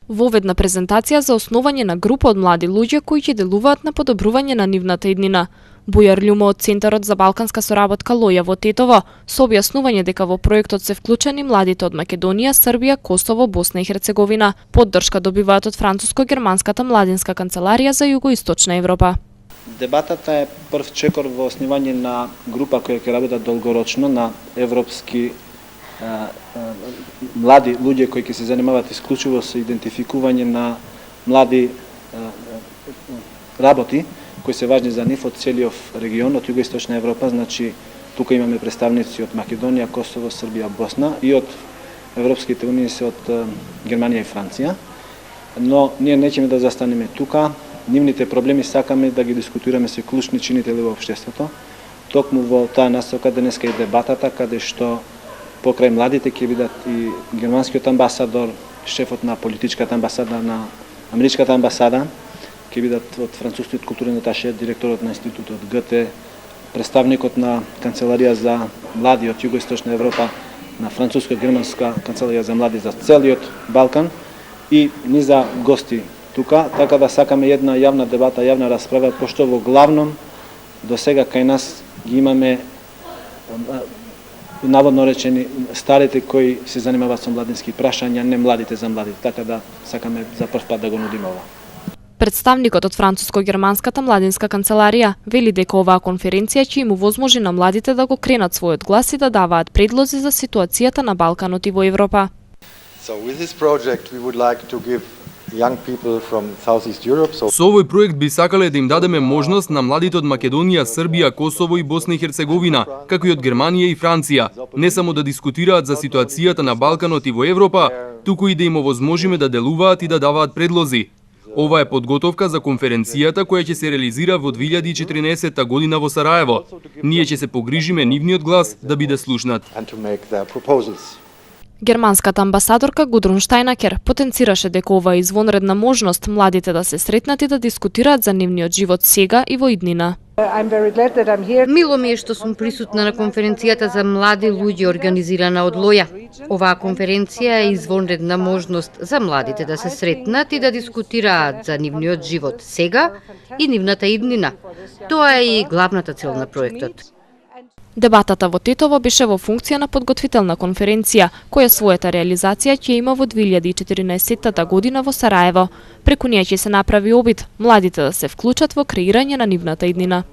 Воведна презентација за основање на група од млади луѓе кои ќе делуваат на подобрување на нивната иднина. Бујар Љумо од Центарот за балканска соработка Лоја во Тетово со објаснување дека во проектот се вклучени младите од Македонија, Србија, Косово, Босна и Херцеговина. Поддршка добиваат од француско-германската младинска канцеларија за Југоисточна Европа. Дебатата е прв чекор во основање на група која ќе работат долгорочно на европски млади луѓе кои ќе се занимаваат исклучиво со идентификување на млади работи кои се важни за нив од целиот регион, од Југоисточна Европа, значи тука имаме представници од Македонија, Косово, Србија, Босна и од Европските унии се од Германија и Франција. Но ние неќеме да застанеме тука. Нивните проблеми сакаме да ги дискутираме со клучни чинители во општеството. Токму во таа насока денеска и дебатата каде што покрај младите ќе бидат и германскиот амбасадор, шефот на политичката амбасада на америчката амбасада, ќе бидат од францускиот културен аташе, директорот на институтот ГТ, представникот на канцеларија за млади од Југоисточна Европа, на француско-германска канцеларија за млади за целиот Балкан и низа гости тука, така да сакаме една јавна дебата, јавна расправа, пошто во главном до сега кај нас ги имаме наводно речени старите кои се занимаваат со младински прашања, не младите за младите, така да сакаме за прв пат да го нудиме ова. Представникот од француско-германската младинска канцеларија вели дека оваа конференција ќе им овозможи на младите да го кренат својот глас и да даваат предлози за ситуацијата на Балканот и во Европа. Со овој проект би сакале да им дадеме можност на младите од Македонија, Србија, Косово и Босна и Херцеговина, како и од Германија и Франција, не само да дискутираат за ситуацијата на Балканот и во Европа, туку и да им овозможиме да делуваат и да даваат предлози. Ова е подготовка за конференцијата која ќе се реализира во 2014 година во Сараево. Ние ќе се погрижиме нивниот глас да биде слушнат. Германската амбасадорка Гудрун Штајнакер потенцираше дека ова е извонредна можност младите да се сретнат и да дискутираат за нивниот живот сега и во иднина. Мило ми е што сум присутна на конференцијата за млади луѓе организирана од Лоја. Оваа конференција е извонредна можност за младите да се сретнат и да дискутираат за нивниот живот сега и нивната иднина. Тоа е и главната цел на проектот. Дебатата во Тетово беше во функција на подготвителна конференција, која својата реализација ќе има во 2014 година во Сараево. Преку неја ќе се направи обид младите да се вклучат во креирање на нивната иднина.